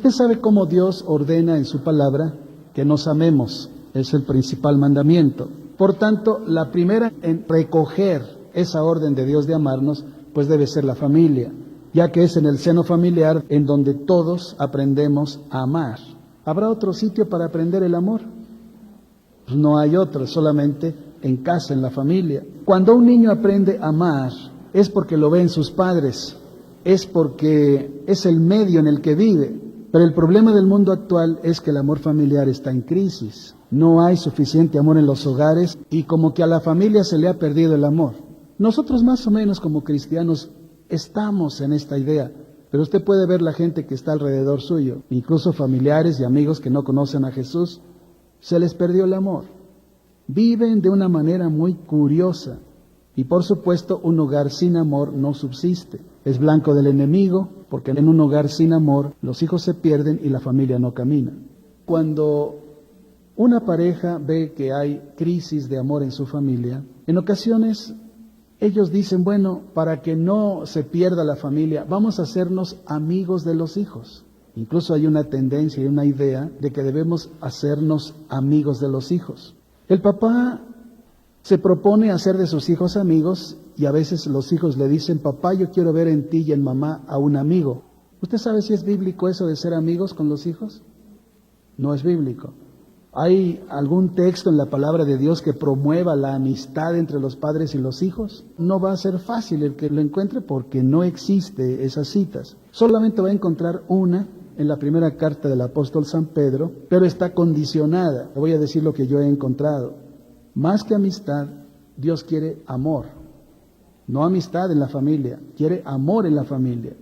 Usted sabe cómo Dios ordena en su palabra que nos amemos. Es el principal mandamiento. Por tanto, la primera en recoger esa orden de Dios de amarnos, pues debe ser la familia, ya que es en el seno familiar en donde todos aprendemos a amar. ¿Habrá otro sitio para aprender el amor? Pues no hay otro, solamente en casa, en la familia. Cuando un niño aprende a amar, es porque lo ve en sus padres, es porque es el medio en el que vive. Pero el problema del mundo actual es que el amor familiar está en crisis. No hay suficiente amor en los hogares y como que a la familia se le ha perdido el amor. Nosotros más o menos como cristianos estamos en esta idea, pero usted puede ver la gente que está alrededor suyo, incluso familiares y amigos que no conocen a Jesús, se les perdió el amor. Viven de una manera muy curiosa y por supuesto un hogar sin amor no subsiste. Es blanco del enemigo porque en un hogar sin amor los hijos se pierden y la familia no camina. Cuando una pareja ve que hay crisis de amor en su familia, en ocasiones ellos dicen, bueno, para que no se pierda la familia, vamos a hacernos amigos de los hijos. Incluso hay una tendencia y una idea de que debemos hacernos amigos de los hijos. El papá se propone hacer de sus hijos amigos y a veces los hijos le dicen, papá, yo quiero ver en ti y en mamá a un amigo. ¿Usted sabe si es bíblico eso de ser amigos con los hijos? No es bíblico. ¿Hay algún texto en la palabra de Dios que promueva la amistad entre los padres y los hijos? No va a ser fácil el que lo encuentre porque no existe esas citas. Solamente va a encontrar una en la primera carta del apóstol San Pedro, pero está condicionada. Le voy a decir lo que yo he encontrado. Más que amistad, Dios quiere amor. No amistad en la familia, quiere amor en la familia.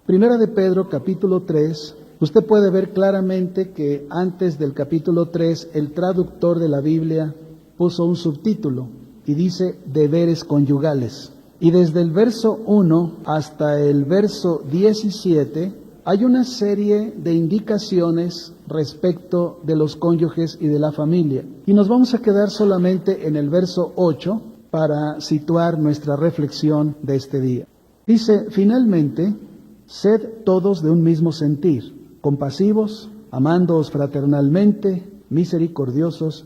Primera de Pedro, capítulo 3, usted puede ver claramente que antes del capítulo 3, el traductor de la Biblia puso un subtítulo y dice deberes conyugales. Y desde el verso 1 hasta el verso 17, hay una serie de indicaciones respecto de los cónyuges y de la familia. Y nos vamos a quedar solamente en el verso 8 para situar nuestra reflexión de este día. Dice, finalmente, sed todos de un mismo sentir, compasivos, amándoos fraternalmente, misericordiosos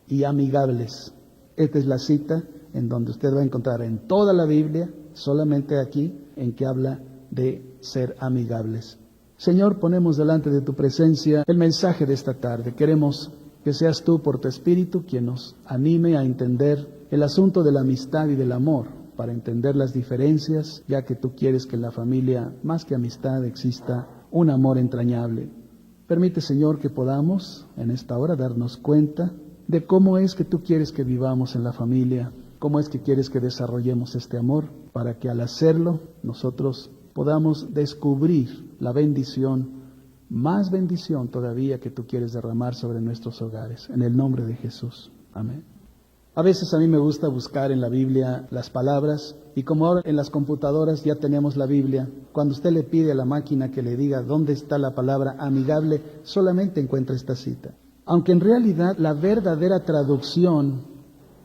y amigables. Esta es la cita en donde usted va a encontrar en toda la Biblia, solamente aquí, en que habla de ser amigables. Señor, ponemos delante de tu presencia el mensaje de esta tarde. Queremos que seas tú por tu Espíritu quien nos anime a entender el asunto de la amistad y del amor, para entender las diferencias, ya que tú quieres que en la familia, más que amistad, exista un amor entrañable. Permite, Señor, que podamos en esta hora darnos cuenta de cómo es que tú quieres que vivamos en la familia, cómo es que quieres que desarrollemos este amor, para que al hacerlo nosotros podamos descubrir la bendición, más bendición todavía que tú quieres derramar sobre nuestros hogares. En el nombre de Jesús. Amén. A veces a mí me gusta buscar en la Biblia las palabras y como ahora en las computadoras ya tenemos la Biblia, cuando usted le pide a la máquina que le diga dónde está la palabra amigable, solamente encuentra esta cita. Aunque en realidad la verdadera traducción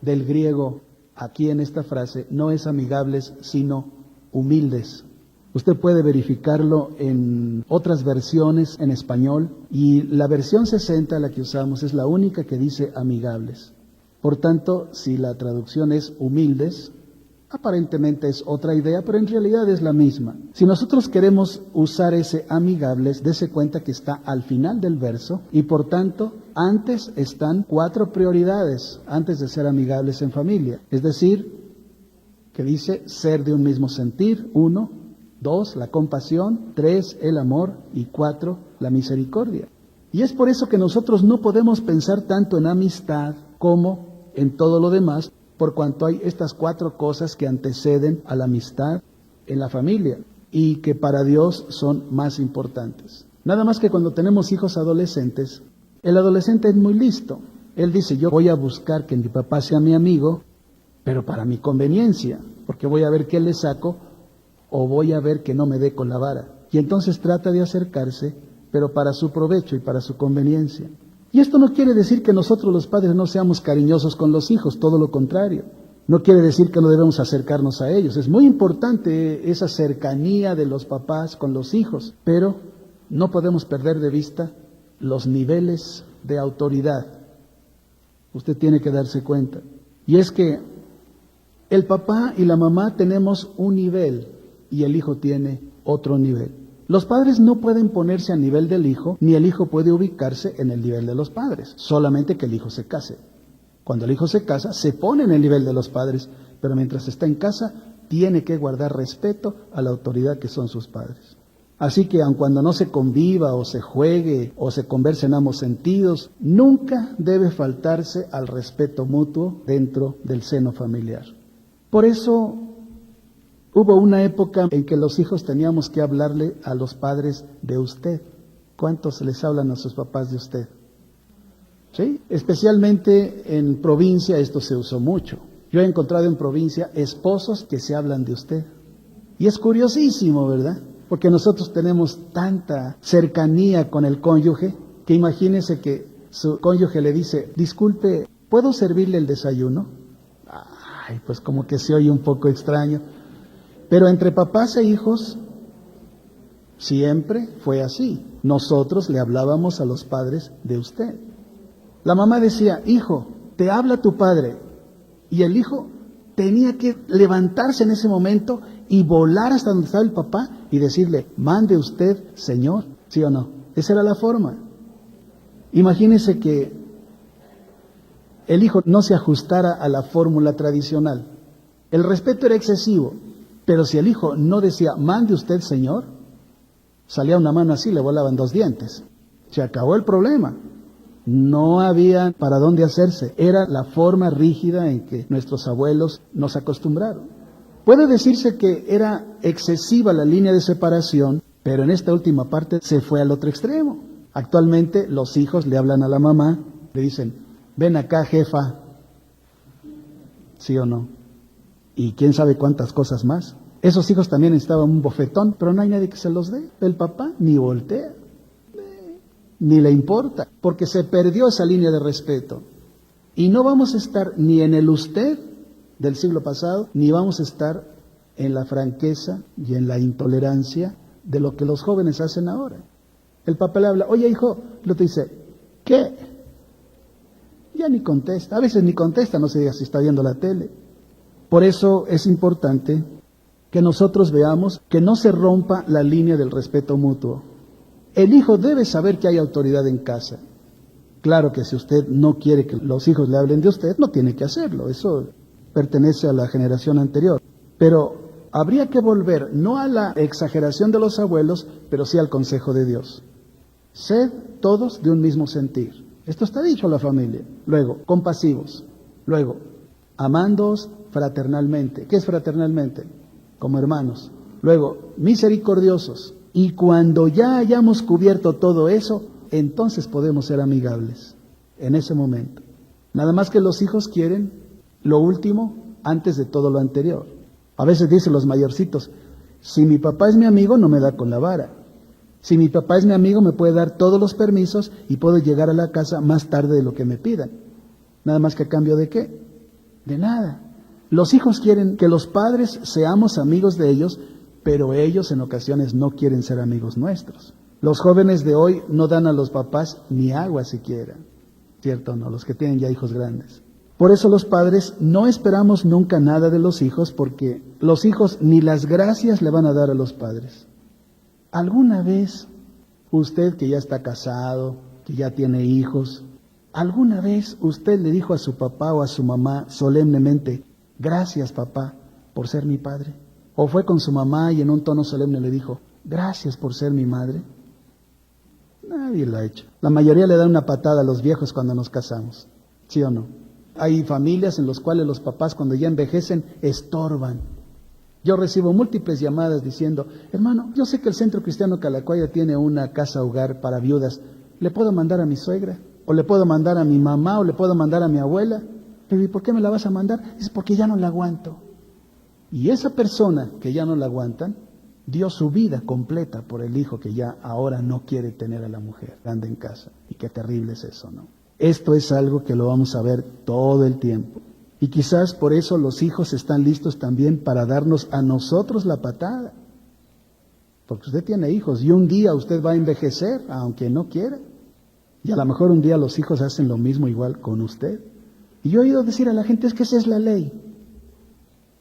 del griego aquí en esta frase no es amigables, sino humildes. Usted puede verificarlo en otras versiones en español y la versión 60, la que usamos, es la única que dice amigables. Por tanto, si la traducción es humildes, aparentemente es otra idea, pero en realidad es la misma. Si nosotros queremos usar ese amigables, dése cuenta que está al final del verso y por tanto, antes están 4 prioridades antes de ser amigables en familia. Es decir, que dice ser de un mismo sentir, 1, 2, la compasión, 3, el amor y 4, la misericordia. Y es por eso que nosotros no podemos pensar tanto en amistad como en todo lo demás, por cuanto hay estas 4 cosas que anteceden a la amistad en la familia y que para Dios son más importantes. Nada más que cuando tenemos hijos adolescentes, el adolescente es muy listo. Él dice, yo voy a buscar que mi papá sea mi amigo, pero para mi conveniencia, porque voy a ver qué le saco o voy a ver que no me dé con la vara. Y entonces trata de acercarse, pero para su provecho y para su conveniencia. Y esto no quiere decir que nosotros los padres no seamos cariñosos con los hijos, todo lo contrario. No quiere decir que no debemos acercarnos a ellos. Es muy importante esa cercanía de los papás con los hijos, pero no podemos perder de vista los niveles de autoridad. Usted tiene que darse cuenta. Y es que el papá y la mamá tenemos un nivel y el hijo tiene otro nivel. Los padres no pueden ponerse a nivel del hijo, ni el hijo puede ubicarse en el nivel de los padres, solamente que el hijo se case. Cuando el hijo se casa, se pone en el nivel de los padres, pero mientras está en casa, tiene que guardar respeto a la autoridad que son sus padres. Así que aun cuando no se conviva o se juegue o se converse en ambos sentidos, nunca debe faltarse al respeto mutuo dentro del seno familiar. Por eso hubo una época en que los hijos teníamos que hablarle a los padres de usted. ¿Cuántos les hablan a sus papás de usted? ¿Sí? Especialmente en provincia esto se usó mucho. Yo he encontrado en provincia esposos que se hablan de usted. Y es curiosísimo, ¿verdad? Porque nosotros tenemos tanta cercanía con el cónyuge que imagínese que su cónyuge le dice, disculpe, ¿puedo servirle el desayuno? Ay, pues como que se oye un poco extraño. Pero entre papás e hijos siempre fue así. Nosotros le hablábamos a los padres de usted. La mamá decía, hijo, te habla tu padre. Y el hijo tenía que levantarse en ese momento y volar hasta donde estaba el papá y decirle, mande usted, señor, ¿sí o no? Esa era la forma. Imagínese que el hijo no se ajustara a la fórmula tradicional. El respeto era excesivo, pero si el hijo no decía, mande usted, señor, salía una mano así, le volaban 2 dientes. Se acabó el problema. No había para dónde hacerse. Era la forma rígida en que nuestros abuelos nos acostumbraron. Puede decirse que era excesiva la línea de separación, pero en esta última parte se fue al otro extremo. Actualmente los hijos le hablan a la mamá, le dicen, ven acá, jefa, ¿sí o no? Y quién sabe cuántas cosas más. Esos hijos también necesitaban un bofetón, pero no hay nadie que se los dé. El papá ni voltea, ni le importa, porque se perdió esa línea de respeto. Y no vamos a estar ni en el usted del siglo pasado, ni vamos a estar en la franqueza y en la intolerancia de lo que los jóvenes hacen ahora. El papá le habla, oye hijo, lo te dice, ¿qué? Ya ni contesta, a veces ni contesta, no se diga si está viendo la tele. Por eso es importante que nosotros veamos que no se rompa la línea del respeto mutuo. El hijo debe saber que hay autoridad en casa. Claro que si usted no quiere que los hijos le hablen de usted, no tiene que hacerlo, eso pertenece a la generación anterior. Pero habría que volver, no a la exageración de los abuelos, pero sí al consejo de Dios. Sed todos de un mismo sentir. Esto está dicho a la familia. Luego, compasivos. Luego, amándoos fraternalmente. ¿Qué es fraternalmente? Como hermanos. Luego, misericordiosos. Y cuando ya hayamos cubierto todo eso, entonces podemos ser amigables. En ese momento. Nada más que los hijos quieren lo último antes de todo lo anterior. A veces dicen los mayorcitos, si mi papá es mi amigo, no me da con la vara. Si mi papá es mi amigo, me puede dar todos los permisos y puedo llegar a la casa más tarde de lo que me pidan. Nada más que a cambio de ¿qué? De nada. Los hijos quieren que los padres seamos amigos de ellos, pero ellos en ocasiones no quieren ser amigos nuestros. Los jóvenes de hoy no dan a los papás ni agua siquiera, ¿cierto o no? Los que tienen ya hijos grandes. Por eso los padres no esperamos nunca nada de los hijos, porque los hijos ni las gracias le van a dar a los padres. ¿Alguna vez usted que ya está casado, que ya tiene hijos, alguna vez usted le dijo a su papá o a su mamá solemnemente, gracias papá por ser mi padre? ¿O fue con su mamá y en un tono solemne le dijo, gracias por ser mi madre? Nadie lo ha hecho. La mayoría le da una patada a los viejos cuando nos casamos, ¿sí o no? Hay familias en las cuales los papás cuando ya envejecen estorban. Yo recibo múltiples llamadas diciendo, hermano, yo sé que el Centro Cristiano Calacuaya tiene una casa hogar para viudas. ¿Le puedo mandar a mi suegra? ¿O le puedo mandar a mi mamá? ¿O le puedo mandar a mi abuela? Pero ¿y por qué me la vas a mandar? Es porque ya no la aguanto. Y esa persona que ya no la aguantan, dio su vida completa por el hijo que ya ahora no quiere tener a la mujer, anda en casa. Y qué terrible es eso, ¿no? Esto es algo que lo vamos a ver todo el tiempo. Y quizás por eso los hijos están listos también para darnos a nosotros la patada. Porque usted tiene hijos y un día usted va a envejecer, aunque no quiera. Y a lo mejor un día los hijos hacen lo mismo igual con usted. Y yo he oído decir a la gente, es que esa es la ley.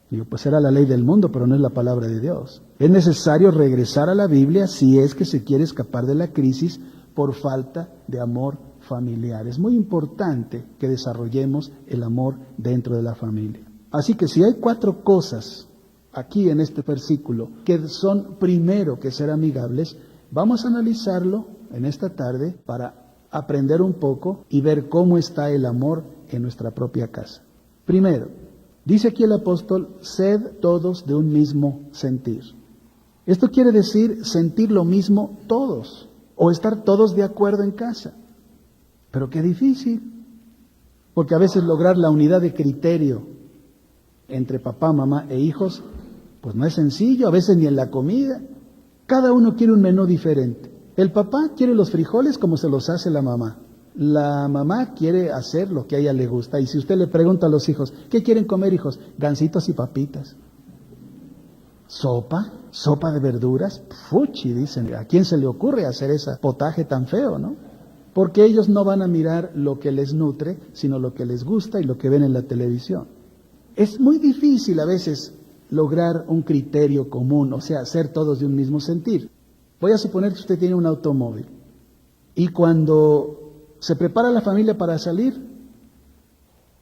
Digo, pues era la ley del mundo, pero no es la palabra de Dios. Es necesario regresar a la Biblia si es que se quiere escapar de la crisis por falta de amor familiar. Es muy importante que desarrollemos el amor dentro de la familia. Así que si hay 4 cosas aquí en este versículo que son primero que ser amigables, vamos a analizarlo en esta tarde para aprender un poco y ver cómo está el amor en nuestra propia casa. Primero, dice aquí el apóstol, sed todos de un mismo sentir. Esto quiere decir sentir lo mismo todos, o estar todos de acuerdo en casa. Pero qué difícil, porque a veces lograr la unidad de criterio entre papá, mamá e hijos, pues no es sencillo, a veces ni en la comida. Cada uno quiere un menú diferente. El papá quiere los frijoles como se los hace la mamá. La mamá quiere hacer lo que a ella le gusta. Y si usted le pregunta a los hijos, ¿qué quieren comer, hijos? Gansitos y papitas. ¿Sopa? ¿Sopa de verduras? Fuchi, dicen. ¿A quién se le ocurre hacer ese potaje tan feo, no? Porque ellos no van a mirar lo que les nutre, sino lo que les gusta y lo que ven en la televisión. Es muy difícil a veces lograr un criterio común, o sea, ser todos de un mismo sentir. Voy a suponer que usted tiene un automóvil y cuando se prepara la familia para salir,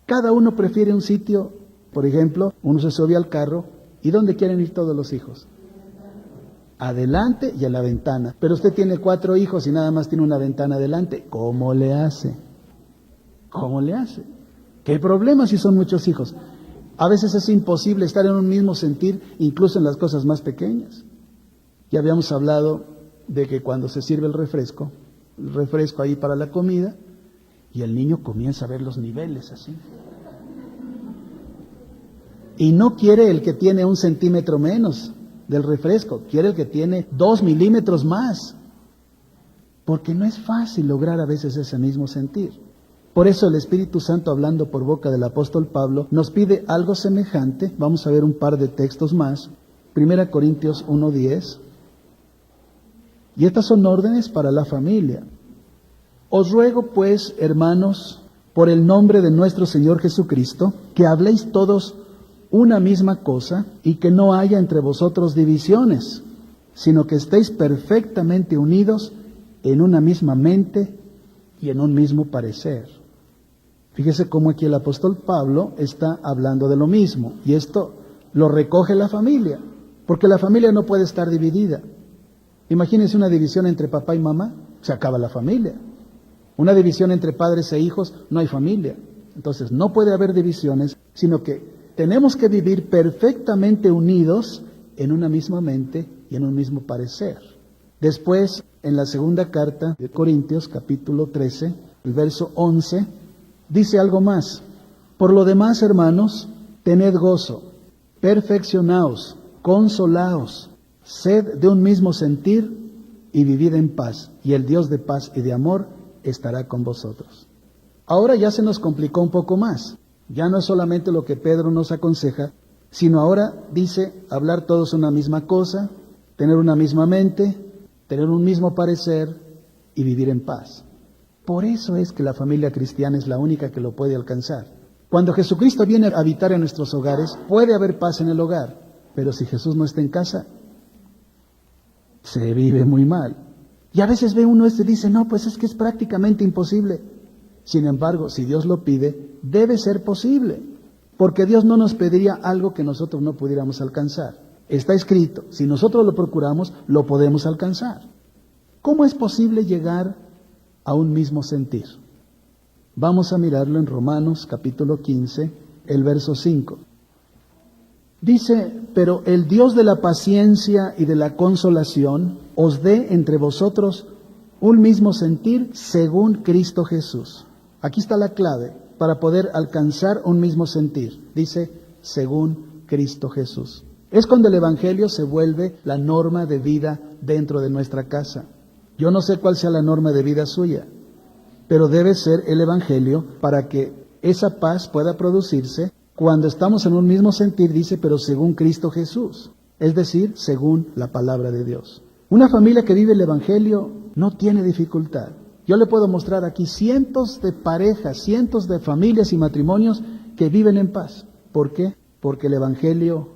cada uno prefiere un sitio, por ejemplo, uno se sube al carro y ¿dónde quieren ir todos los hijos? Adelante y a la ventana. Pero usted tiene 4 hijos y nada más tiene una ventana adelante. ¿Cómo le hace? ¿Cómo le hace? ¿Qué problema si son muchos hijos? A veces es imposible estar en un mismo sentir, incluso en las cosas más pequeñas. Ya habíamos hablado de que cuando se sirve el refresco ahí para la comida, y el niño comienza a ver los niveles así. Y no quiere el que tiene 1 centímetro menos del refresco, quiere el que tiene 2 milímetros más. Porque no es fácil lograr a veces ese mismo sentir. Por eso el Espíritu Santo, hablando por boca del apóstol Pablo, nos pide algo semejante. Vamos a ver un par de textos más. 1 Corintios 1:10. Y estas son órdenes para la familia. Os ruego pues, hermanos, por el nombre de nuestro Señor Jesucristo, que habléis todos una misma cosa y que no haya entre vosotros divisiones, sino que estéis perfectamente unidos en una misma mente y en un mismo parecer. Fíjese cómo aquí el apóstol Pablo está hablando de lo mismo, y esto lo recoge la familia, porque la familia no puede estar dividida. Imagínense una división entre papá y mamá, se acaba la familia. Una división entre padres e hijos, no hay familia. Entonces no puede haber divisiones, sino que tenemos que vivir perfectamente unidos en una misma mente y en un mismo parecer. Después, en la segunda carta de Corintios, capítulo 13, el verso 11, dice algo más. Por lo demás, hermanos, tened gozo, perfeccionaos, consolaos, sed de un mismo sentir y vivid en paz, y el Dios de paz y de amor estará con vosotros. Ahora ya se nos complicó un poco más. Ya no es solamente lo que Pedro nos aconseja, sino ahora dice hablar todos una misma cosa, tener una misma mente, tener un mismo parecer y vivir en paz. Por eso es que la familia cristiana es la única que lo puede alcanzar. Cuando Jesucristo viene a habitar en nuestros hogares, puede haber paz en el hogar, pero si Jesús no está en casa, se vive muy mal. Y a veces ve uno y dice, no, pues es que es prácticamente imposible. Sin embargo, si Dios lo pide, debe ser posible, porque Dios no nos pediría algo que nosotros no pudiéramos alcanzar. Está escrito, si nosotros lo procuramos, lo podemos alcanzar. ¿Cómo es posible llegar a un mismo sentir? Vamos a mirarlo en Romanos capítulo 15, el verso 5. Dice, pero el Dios de la paciencia y de la consolación os dé entre vosotros un mismo sentir según Cristo Jesús. Aquí está la clave para poder alcanzar un mismo sentir. Dice, según Cristo Jesús. Es cuando el Evangelio se vuelve la norma de vida dentro de nuestra casa. Yo no sé cuál sea la norma de vida suya, pero debe ser el Evangelio para que esa paz pueda producirse cuando estamos en un mismo sentir, dice, pero según Cristo Jesús. Es decir, según la palabra de Dios. Una familia que vive el Evangelio no tiene dificultad. Yo le puedo mostrar aquí cientos de parejas, cientos de familias y matrimonios que viven en paz. ¿Por qué? Porque el Evangelio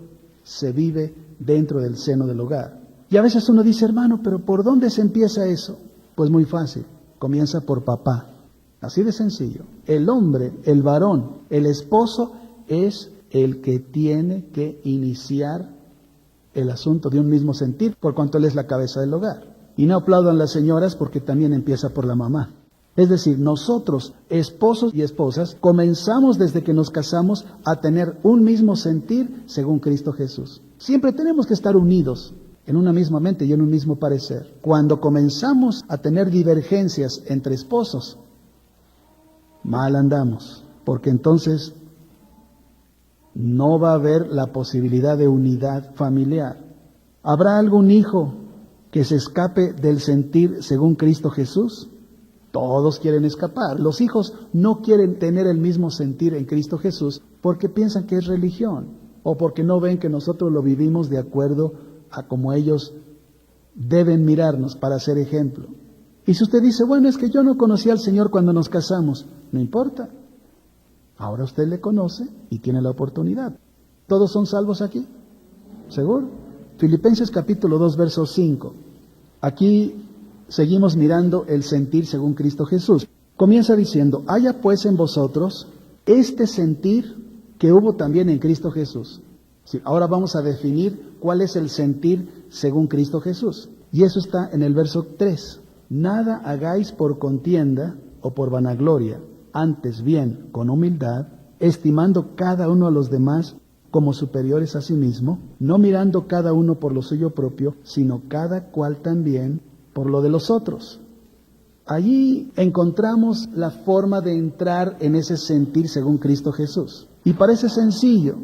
se vive dentro del seno del hogar. Y a veces uno dice, hermano, pero ¿por dónde se empieza eso? Pues muy fácil, comienza por papá. Así de sencillo. El hombre, el varón, el esposo es el que tiene que iniciar el asunto de un mismo sentir, por cuanto él es la cabeza del hogar. Y no aplaudan las señoras porque también empieza por la mamá. Es decir, nosotros, esposos y esposas, comenzamos desde que nos casamos a tener un mismo sentir según Cristo Jesús. Siempre tenemos que estar unidos en una misma mente y en un mismo parecer. Cuando comenzamos a tener divergencias entre esposos, mal andamos, porque entonces no va a haber la posibilidad de unidad familiar. ¿Habrá algún hijo que se escape del sentir según Cristo Jesús? Todos quieren escapar. Los hijos no quieren tener el mismo sentir en Cristo Jesús porque piensan que es religión o porque no ven que nosotros lo vivimos de acuerdo a como ellos deben mirarnos para ser ejemplo. Y si usted dice, bueno, es que yo no conocí al Señor cuando nos casamos, no importa. Ahora usted le conoce y tiene la oportunidad. ¿Todos son salvos aquí? ¿Seguro? Filipenses capítulo 2, verso 5. Aquí seguimos mirando el sentir según Cristo Jesús. Comienza diciendo, haya pues en vosotros este sentir que hubo también en Cristo Jesús. Sí, ahora vamos a definir cuál es el sentir según Cristo Jesús. Y eso está en el verso 3. Nada hagáis por contienda o por vanagloria, antes bien con humildad, estimando cada uno a los demás como superiores a sí mismo, no mirando cada uno por lo suyo propio, sino cada cual también por lo de los otros. Allí encontramos la forma de entrar en ese sentir según Cristo Jesús. Y parece sencillo,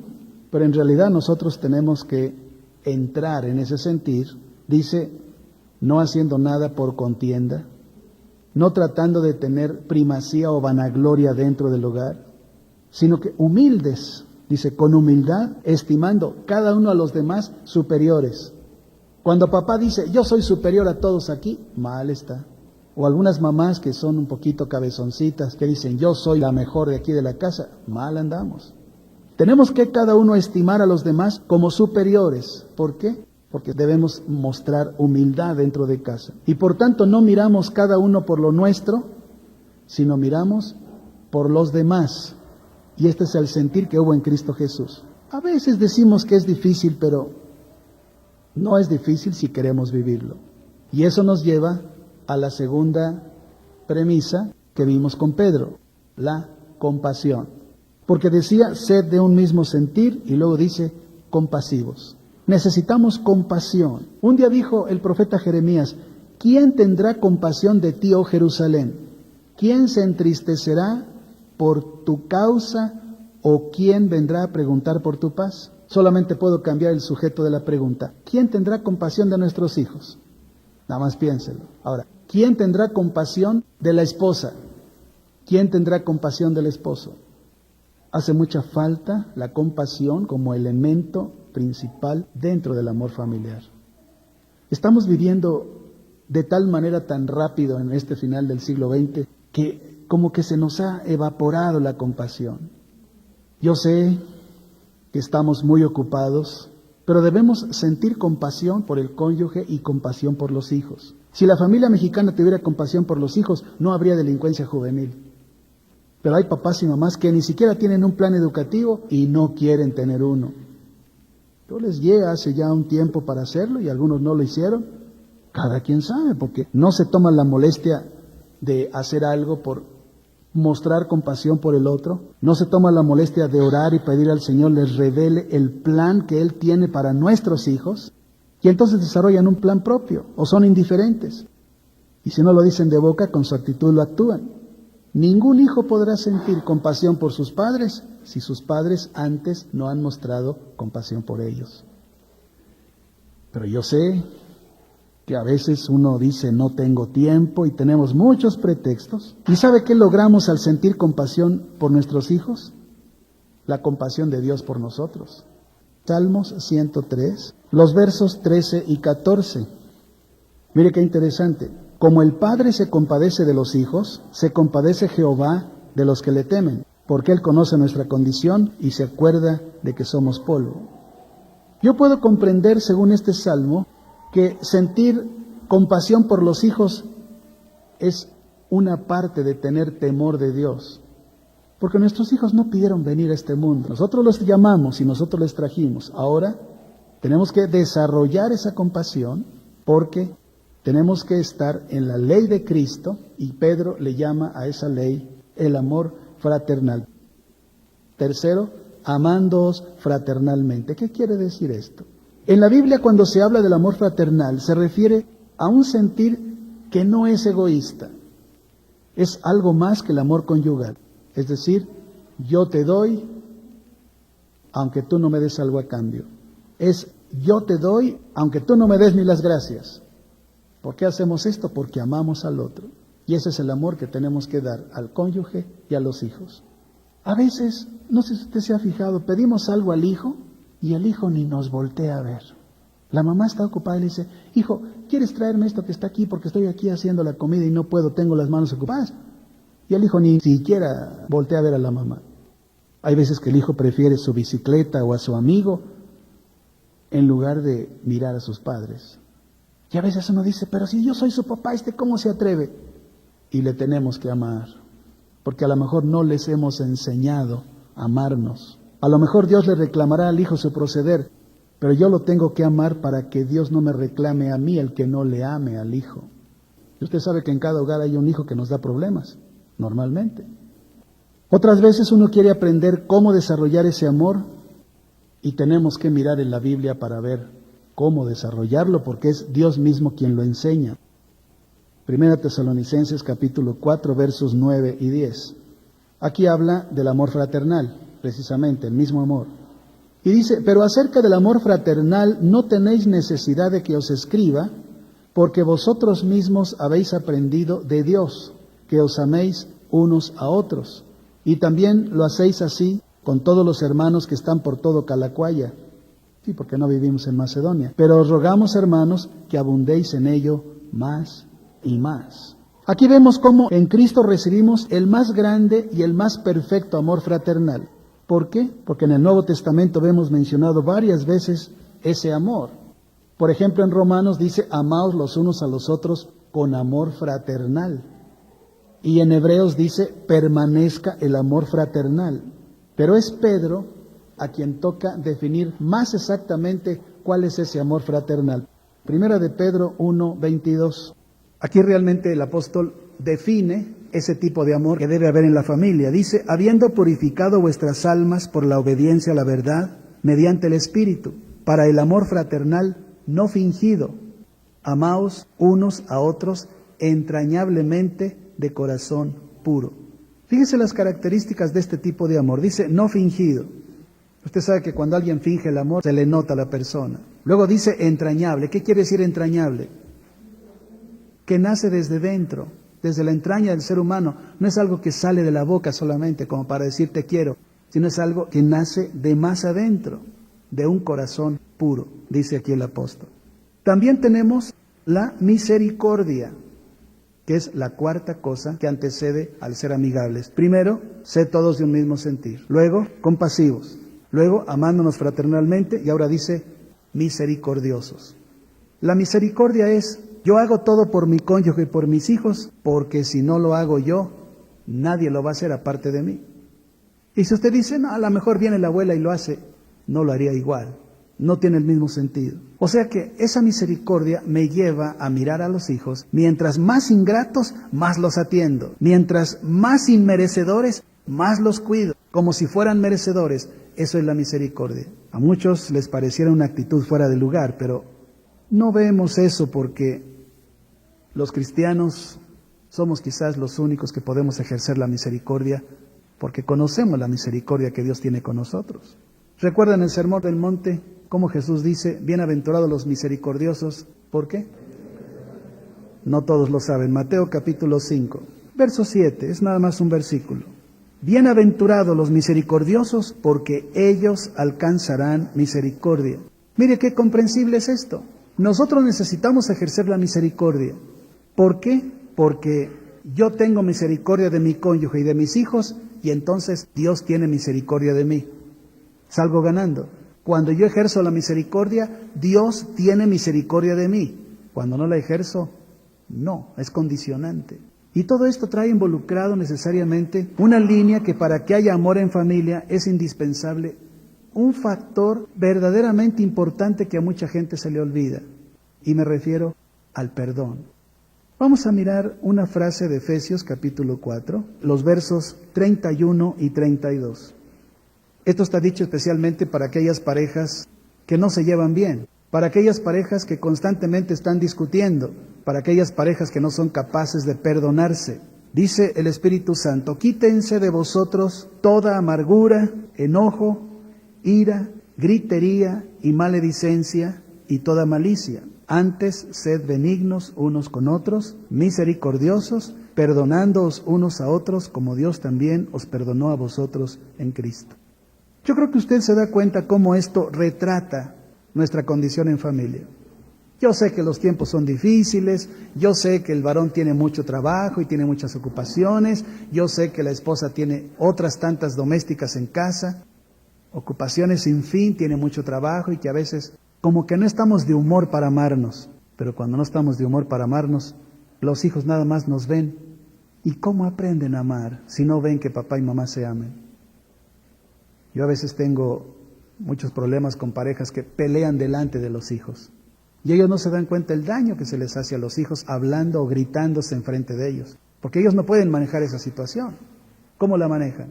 pero en realidad nosotros tenemos que entrar en ese sentir. Dice, no haciendo nada por contienda, no tratando de tener primacía o vanagloria dentro del hogar, sino que humildes, dice, con humildad, estimando cada uno a los demás superiores. Cuando papá dice, yo soy superior a todos aquí, mal está. O algunas mamás que son un poquito cabezoncitas, que dicen, yo soy la mejor de aquí de la casa, mal andamos. Tenemos que cada uno estimar a los demás como superiores. ¿Por qué? Porque debemos mostrar humildad dentro de casa. Y por tanto no miramos cada uno por lo nuestro, sino miramos por los demás. Y este es el sentir que hubo en Cristo Jesús. A veces decimos que es difícil, pero no es difícil si queremos vivirlo. Y eso nos lleva a la segunda premisa que vimos con Pedro, la compasión. Porque decía, sed de un mismo sentir, y luego dice, compasivos. Necesitamos compasión. Un día dijo el profeta Jeremías, ¿quién tendrá compasión de ti, oh Jerusalén? ¿Quién se entristecerá por tu causa o quién vendrá a preguntar por tu paz? Solamente puedo cambiar el sujeto de la pregunta. ¿Quién tendrá compasión de nuestros hijos? Nada más piénselo. Ahora, ¿quién tendrá compasión de la esposa? ¿Quién tendrá compasión del esposo? Hace mucha falta la compasión como elemento principal dentro del amor familiar. Estamos viviendo de tal manera tan rápido en este final del siglo XX que como que se nos ha evaporado la compasión. Yo sé que estamos muy ocupados, pero debemos sentir compasión por el cónyuge y compasión por los hijos. Si la familia mexicana tuviera compasión por los hijos, no habría delincuencia juvenil. Pero hay papás y mamás que ni siquiera tienen un plan educativo y no quieren tener uno. Yo les llegué hace ya un tiempo para hacerlo y algunos no lo hicieron. Cada quien sabe, porque no se toman la molestia de hacer algo por mostrar compasión por el otro. No se toma la molestia de orar y pedir al Señor les revele el plan que Él tiene para nuestros hijos. Y entonces desarrollan un plan propio o son indiferentes. Y si no lo dicen de boca, con su actitud lo actúan. Ningún hijo podrá sentir compasión por sus padres si sus padres antes no han mostrado compasión por ellos. Pero yo sé que a veces uno dice no tengo tiempo y tenemos muchos pretextos. ¿Y sabe qué logramos al sentir compasión por nuestros hijos? La compasión de Dios por nosotros. Salmos 103, los versos 13 y 14. Mire qué interesante. Como el Padre se compadece de los hijos, se compadece Jehová de los que le temen, porque Él conoce nuestra condición y se acuerda de que somos polvo. Yo puedo comprender, según este salmo, que sentir compasión por los hijos es una parte de tener temor de Dios. Porque nuestros hijos no pidieron venir a este mundo. Nosotros los llamamos y nosotros les trajimos. Ahora tenemos que desarrollar esa compasión porque tenemos que estar en la ley de Cristo y Pedro le llama a esa ley el amor fraternal. Tercero, amándoos fraternalmente. ¿Qué quiere decir esto? En la Biblia, cuando se habla del amor fraternal, se refiere a un sentir que no es egoísta. Es algo más que el amor conyugal. Es decir, yo te doy, aunque tú no me des algo a cambio. Es yo te doy, aunque tú no me des ni las gracias. ¿Por qué hacemos esto? Porque amamos al otro. Y ese es el amor que tenemos que dar al cónyuge y a los hijos. A veces, no sé si usted se ha fijado, pedimos algo al hijo y el hijo ni nos voltea a ver. La mamá está ocupada y le dice, hijo, ¿quieres traerme esto que está aquí? Porque estoy aquí haciendo la comida y no puedo, tengo las manos ocupadas. Y el hijo ni siquiera voltea a ver a la mamá. Hay veces que el hijo prefiere su bicicleta o a su amigo en lugar de mirar a sus padres. Y a veces uno dice, pero si yo soy su papá, ¿cómo se atreve? Y le tenemos que amar, porque a lo mejor no les hemos enseñado a amarnos. A lo mejor Dios le reclamará al hijo su proceder, pero yo lo tengo que amar para que Dios no me reclame a mí el que no le ame al hijo. Y usted sabe que en cada hogar hay un hijo que nos da problemas, normalmente. Otras veces uno quiere aprender cómo desarrollar ese amor y tenemos que mirar en la Biblia para ver cómo desarrollarlo, porque es Dios mismo quien lo enseña. Primera Tesalonicenses capítulo 4, versos 9 y 10. Aquí habla del amor fraternal, precisamente, el mismo amor. Y dice, pero acerca del amor fraternal no tenéis necesidad de que os escriba, porque vosotros mismos habéis aprendido de Dios, que os améis unos a otros. Y también lo hacéis así con todos los hermanos que están por todo Calacuaya. Sí, porque no vivimos en Macedonia. Pero os rogamos, hermanos, que abundéis en ello más y más. Aquí vemos cómo en Cristo recibimos el más grande y el más perfecto amor fraternal. ¿Por qué? Porque en el Nuevo Testamento vemos mencionado varias veces ese amor. Por ejemplo, en Romanos dice, amaos los unos a los otros con amor fraternal. Y en Hebreos dice, permanezca el amor fraternal. Pero es Pedro a quien toca definir más exactamente cuál es ese amor fraternal. Primera de Pedro 1:22. Aquí realmente el apóstol define ese tipo de amor que debe haber en la familia. Dice, habiendo purificado vuestras almas por la obediencia a la verdad, mediante el Espíritu, para el amor fraternal no fingido, amaos unos a otros entrañablemente de corazón puro. Fíjese las características de este tipo de amor. Dice, no fingido. Usted sabe que cuando alguien finge el amor, se le nota a la persona. Luego dice entrañable. ¿Qué quiere decir entrañable? Que nace desde dentro, desde la entraña del ser humano. No es algo que sale de la boca solamente como para decir te quiero, sino es algo que nace de más adentro, de un corazón puro, dice aquí el apóstol. También tenemos la misericordia, que es la cuarta cosa que antecede al ser amigables. Primero, sed todos de un mismo sentir. Luego, compasivos. Luego, amándonos fraternalmente. Y ahora dice, misericordiosos. La misericordia es, yo hago todo por mi cónyuge y por mis hijos, porque si no lo hago yo, nadie lo va a hacer aparte de mí. Y si usted dice, no, a lo mejor viene la abuela y lo hace, no lo haría igual. No tiene el mismo sentido. O sea que esa misericordia me lleva a mirar a los hijos. Mientras más ingratos, más los atiendo. Mientras más inmerecedores, más los cuido. Como si fueran merecedores. Eso es la misericordia. A muchos les pareciera una actitud fuera de lugar, pero no vemos eso porque los cristianos somos quizás los únicos que podemos ejercer la misericordia porque conocemos la misericordia que Dios tiene con nosotros. ¿Recuerdan el Sermón del Monte? Cómo Jesús dice, bienaventurados los misericordiosos. ¿Por qué? No todos lo saben. Mateo capítulo 5, verso 7, es nada más un versículo. Bienaventurados los misericordiosos, porque ellos alcanzarán misericordia. Mire qué comprensible es esto. Nosotros necesitamos ejercer la misericordia. ¿Por qué? Porque yo tengo misericordia de mi cónyuge y de mis hijos, y entonces Dios tiene misericordia de mí. Salgo ganando. Cuando yo ejerzo la misericordia, Dios tiene misericordia de mí. Cuando no la ejerzo, no, es condicionante. Y todo esto trae involucrado necesariamente una línea que para que haya amor en familia es indispensable, un factor verdaderamente importante que a mucha gente se le olvida. Y me refiero al perdón. Vamos a mirar una frase de Efesios capítulo 4, los versos 31 y 32. Esto está dicho especialmente para aquellas parejas que no se llevan bien, para aquellas parejas que constantemente están discutiendo, para aquellas parejas que no son capaces de perdonarse. Dice el Espíritu Santo: quítense de vosotros toda amargura, enojo, ira, gritería y maledicencia y toda malicia. Antes, sed benignos unos con otros, misericordiosos, perdonándoos unos a otros, como Dios también os perdonó a vosotros en Cristo. Yo creo que usted se da cuenta cómo esto retrata nuestra condición en familia. Yo sé que los tiempos son difíciles, yo sé que el varón tiene mucho trabajo y tiene muchas ocupaciones, yo sé que la esposa tiene otras tantas domésticas en casa, ocupaciones sin fin, tiene mucho trabajo y que a veces como que no estamos de humor para amarnos. Pero cuando no estamos de humor para amarnos, los hijos nada más nos ven. ¿Y cómo aprenden a amar si no ven que papá y mamá se amen? Yo a veces tengo muchos problemas con parejas que pelean delante de los hijos. Y ellos no se dan cuenta del daño que se les hace a los hijos hablando o gritándose enfrente de ellos. Porque ellos no pueden manejar esa situación. ¿Cómo la manejan?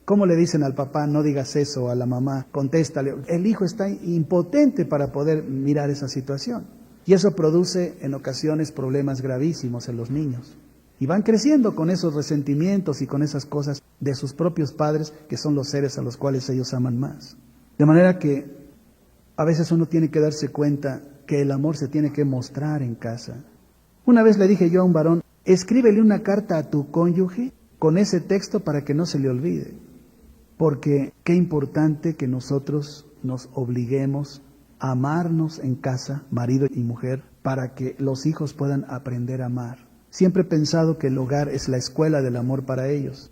¿Cómo le dicen al papá, no digas eso, a la mamá, contéstale? El hijo está impotente para poder mirar esa situación. Y eso produce en ocasiones problemas gravísimos en los niños. Y van creciendo con esos resentimientos y con esas cosas de sus propios padres, que son los seres a los cuales ellos aman más. De manera que a veces uno tiene que darse cuenta que el amor se tiene que mostrar en casa. Una vez le dije yo a un varón: escríbele una carta a tu cónyuge con ese texto para que no se le olvide. Porque qué importante que nosotros nos obliguemos a amarnos en casa, marido y mujer, para que los hijos puedan aprender a amar. Siempre he pensado que el hogar es la escuela del amor para ellos.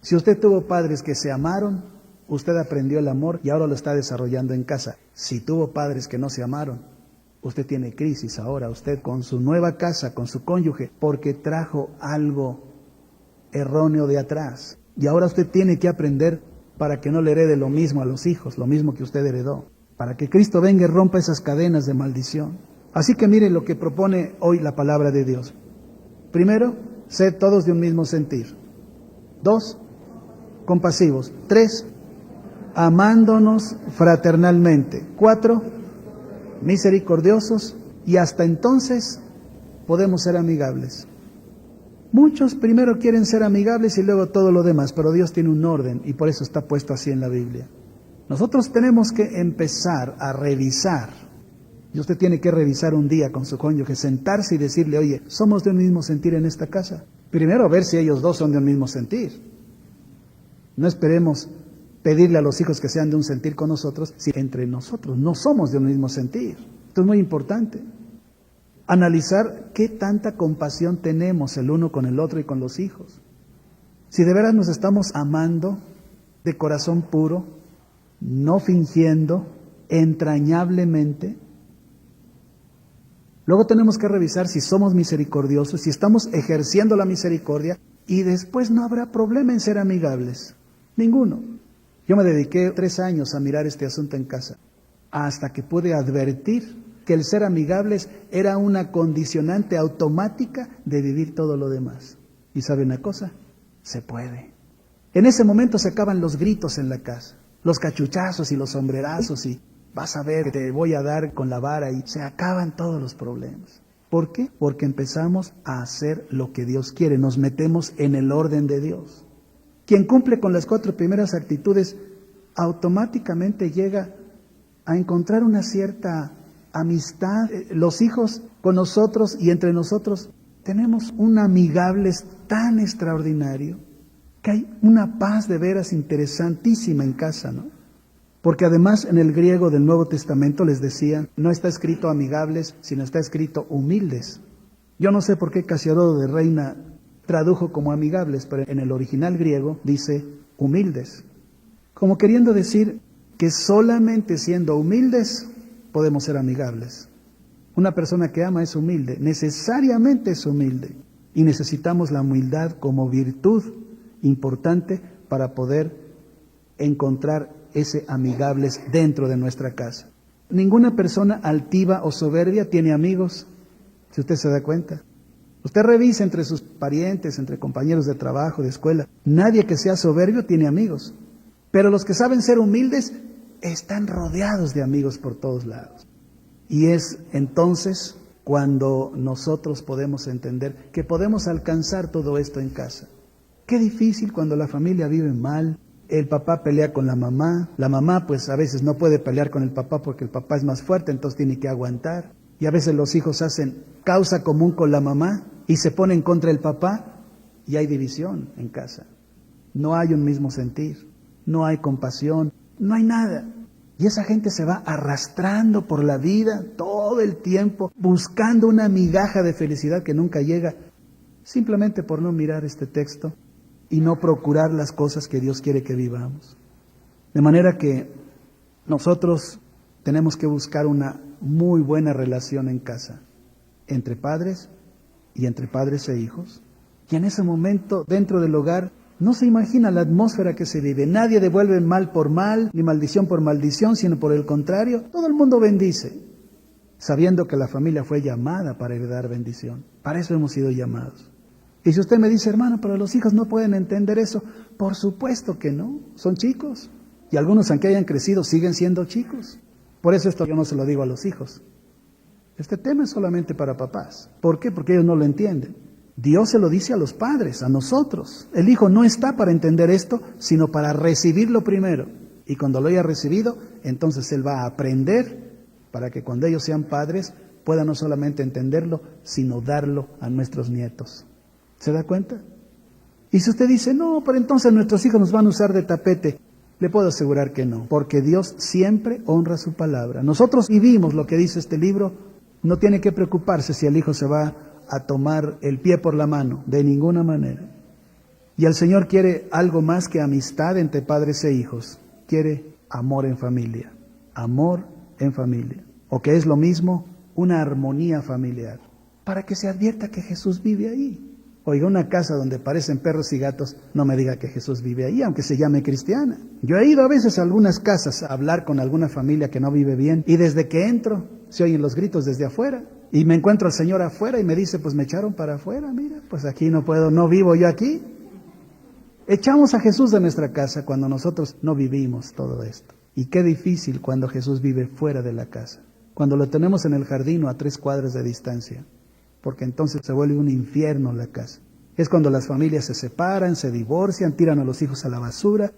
Si usted tuvo padres que se amaron, usted aprendió el amor y ahora lo está desarrollando en casa. Si tuvo padres que no se amaron, usted tiene crisis ahora, usted con su nueva casa, con su cónyuge, porque trajo algo erróneo de atrás. Y ahora usted tiene que aprender para que no le herede lo mismo a los hijos, lo mismo que usted heredó, para que Cristo venga y rompa esas cadenas de maldición. Así que mire lo que propone hoy la palabra de Dios. Primero, sed todos de un mismo sentir. 2, compasivos. 3, amándonos fraternalmente. 4, misericordiosos, y hasta entonces podemos ser amigables. Muchos primero quieren ser amigables y luego todo lo demás, pero Dios tiene un orden y por eso está puesto así en la Biblia. Nosotros tenemos que empezar a revisar, y usted tiene que revisar un día con su cónyuge, sentarse y decirle: oye, ¿somos de un mismo sentir en esta casa? Primero ver si ellos dos son de un mismo sentir. No esperemos pedirle a los hijos que sean de un sentir con nosotros si entre nosotros no somos de un mismo sentir. Esto es muy importante. Analizar qué tanta compasión tenemos el uno con el otro y con los hijos. Si de veras nos estamos amando de corazón puro, no fingiendo, entrañablemente. Luego tenemos que revisar si somos misericordiosos, si estamos ejerciendo la misericordia, y después no habrá problema en ser amigables. Ninguno. Yo me dediqué 3 años a mirar este asunto en casa, hasta que pude advertir que el ser amigables era una condicionante automática de vivir todo lo demás. ¿Y sabe una cosa? Se puede. En ese momento se acaban los gritos en la casa, los cachuchazos y los sombrerazos y vas a ver que te voy a dar con la vara, y se acaban todos los problemas. ¿Por qué? Porque empezamos a hacer lo que Dios quiere, nos metemos en el orden de Dios. Quien cumple con las 4 primeras actitudes automáticamente llega a encontrar una cierta amistad. Los hijos con nosotros y entre nosotros tenemos un amigables tan extraordinario que hay una paz de veras interesantísima en casa, ¿no? Porque además en el griego del Nuevo Testamento les decían, no está escrito amigables, sino está escrito humildes. Yo no sé por qué Casiodoro de Reina tradujo como amigables, pero en el original griego dice humildes. Como queriendo decir que solamente siendo humildes podemos ser amigables. Una persona que ama es humilde, necesariamente es humilde. Y necesitamos la humildad como virtud importante para poder encontrar ese amigables dentro de nuestra casa. Ninguna persona altiva o soberbia tiene amigos, si usted se da cuenta. Usted revisa entre sus parientes, entre compañeros de trabajo, de escuela. Nadie que sea soberbio tiene amigos. Pero los que saben ser humildes están rodeados de amigos por todos lados. Y es entonces cuando nosotros podemos entender que podemos alcanzar todo esto en casa. Qué difícil cuando la familia vive mal. El papá pelea con la mamá pues a veces no puede pelear con el papá porque el papá es más fuerte, entonces tiene que aguantar. Y a veces los hijos hacen causa común con la mamá y se ponen contra el papá y hay división en casa. No hay un mismo sentir, no hay compasión, no hay nada. Y esa gente se va arrastrando por la vida todo el tiempo, buscando una migaja de felicidad que nunca llega, simplemente por no mirar este texto y no procurar las cosas que Dios quiere que vivamos. De manera que nosotros tenemos que buscar una muy buena relación en casa, entre padres y entre padres e hijos. Y en ese momento, dentro del hogar, no se imagina la atmósfera que se vive. Nadie devuelve mal por mal, ni maldición por maldición, sino por el contrario, todo el mundo bendice, sabiendo que la familia fue llamada para heredar bendición. Para eso hemos sido llamados. Y si usted me dice, hermano, pero los hijos no pueden entender eso, por supuesto que no, son chicos. Y algunos, aunque hayan crecido, siguen siendo chicos. Por eso esto yo no se lo digo a los hijos. Este tema es solamente para papás. ¿Por qué? Porque ellos no lo entienden. Dios se lo dice a los padres, a nosotros. El hijo no está para entender esto, sino para recibirlo primero. Y cuando lo haya recibido, entonces él va a aprender para que cuando ellos sean padres, pueda no solamente entenderlo, sino darlo a nuestros nietos. ¿Se da cuenta? Y si usted dice, no, pero entonces nuestros hijos nos van a usar de tapete, le puedo asegurar que no, porque Dios siempre honra su palabra. Nosotros vivimos lo que dice este libro, no tiene que preocuparse si el hijo se va a tomar el pie por la mano, de ninguna manera. Y el Señor quiere algo más que amistad entre padres e hijos, quiere amor en familia, o que es lo mismo, una armonía familiar, para que se advierta que Jesús vive ahí. Oiga, una casa donde parecen perros y gatos, no me diga que Jesús vive ahí, aunque se llame cristiana. Yo he ido a veces a algunas casas a hablar con alguna familia que no vive bien, y desde que entro, se oyen los gritos desde afuera, y me encuentro al Señor afuera y me dice, pues me echaron para afuera, mira, pues aquí no puedo, no vivo yo aquí. Echamos a Jesús de nuestra casa cuando nosotros no vivimos todo esto. Y qué difícil cuando Jesús vive fuera de la casa, cuando lo tenemos en el jardín o a 3 cuadras de distancia. Porque entonces se vuelve un infierno la casa. Es cuando las familias se separan, se divorcian, tiran a los hijos a la basura.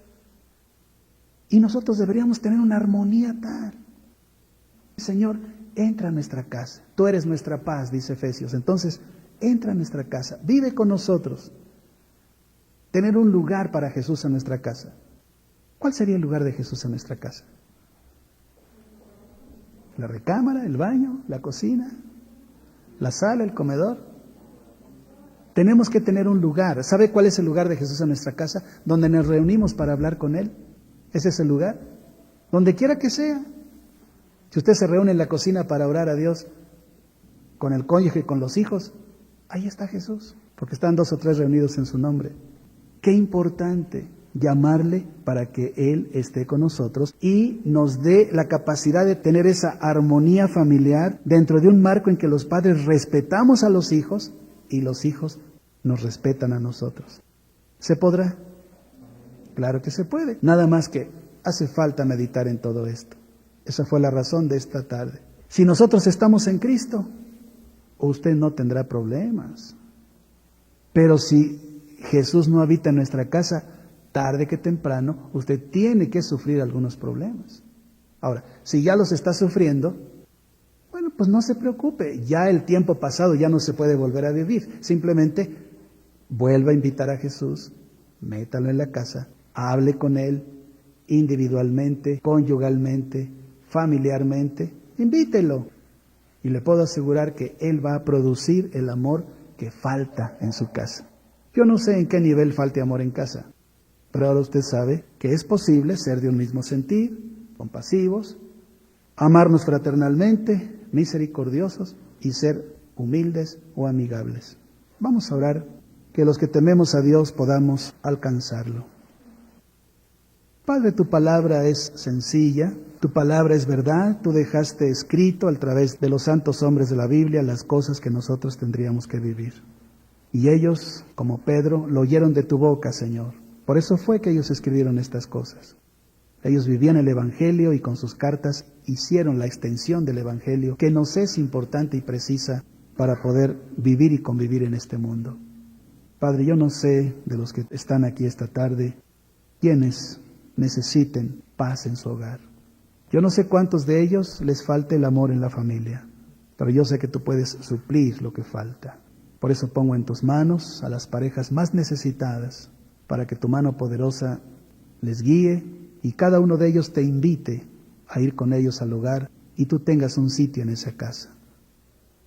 Y nosotros deberíamos tener una armonía tal. Señor, entra a nuestra casa. Tú eres nuestra paz, dice Efesios. Entonces, entra a nuestra casa. Vive con nosotros. Tener un lugar para Jesús en nuestra casa. ¿Cuál sería el lugar de Jesús en nuestra casa? ¿La recámara, el baño, la cocina? ¿La sala, el comedor? Tenemos que tener un lugar. ¿Sabe cuál es el lugar de Jesús en nuestra casa? Donde nos reunimos para hablar con Él. Ese es el lugar. Donde quiera que sea. Si usted se reúne en la cocina para orar a Dios con el cónyuge y con los hijos, ahí está Jesús. Porque están 2 o 3 reunidos en su nombre. Qué importante llamarle para que Él esté con nosotros y nos dé la capacidad de tener esa armonía familiar dentro de un marco en que los padres respetamos a los hijos y los hijos nos respetan a nosotros. ¿Se podrá? Claro que se puede. Nada más que hace falta meditar en todo esto. Esa fue la razón de esta tarde. Si nosotros estamos en Cristo, usted no tendrá problemas. Pero si Jesús no habita en nuestra casa, tarde que temprano, usted tiene que sufrir algunos problemas. Ahora, si ya los está sufriendo, bueno, pues no se preocupe. Ya el tiempo pasado ya no se puede volver a vivir. Simplemente vuelva a invitar a Jesús, métalo en la casa, hable con Él individualmente, conyugalmente, familiarmente, invítelo. Y le puedo asegurar que Él va a producir el amor que falta en su casa. Yo no sé en qué nivel falte amor en casa, pero ahora usted sabe que es posible ser de un mismo sentir, compasivos, amarnos fraternalmente, misericordiosos y ser humildes o amigables. Vamos a orar que los que tememos a Dios podamos alcanzarlo. Padre, tu palabra es sencilla, tu palabra es verdad, tú dejaste escrito a través de los santos hombres de la Biblia las cosas que nosotros tendríamos que vivir. Y ellos, como Pedro, lo oyeron de tu boca, Señor. Por eso fue que ellos escribieron estas cosas. Ellos vivían el Evangelio y con sus cartas hicieron la extensión del Evangelio, que nos es importante y precisa para poder vivir y convivir en este mundo. Padre, yo no sé de los que están aquí esta tarde, quiénes necesiten paz en su hogar. Yo no sé cuántos de ellos les falte el amor en la familia, pero yo sé que tú puedes suplir lo que falta. Por eso pongo en tus manos a las parejas más necesitadas, para que tu mano poderosa les guíe y cada uno de ellos te invite a ir con ellos al hogar y tú tengas un sitio en esa casa,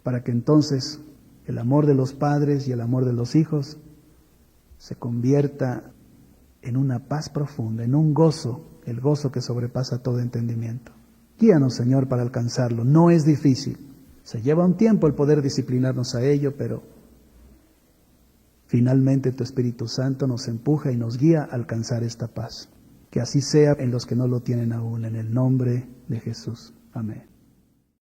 para que entonces el amor de los padres y el amor de los hijos se convierta en una paz profunda, en un gozo, el gozo que sobrepasa todo entendimiento. Guíanos, Señor, para alcanzarlo. No es difícil. Se lleva un tiempo el poder disciplinarnos a ello, pero finalmente tu Espíritu Santo nos empuja y nos guía a alcanzar esta paz. Que así sea en los que no lo tienen aún, en el nombre de Jesús. Amén.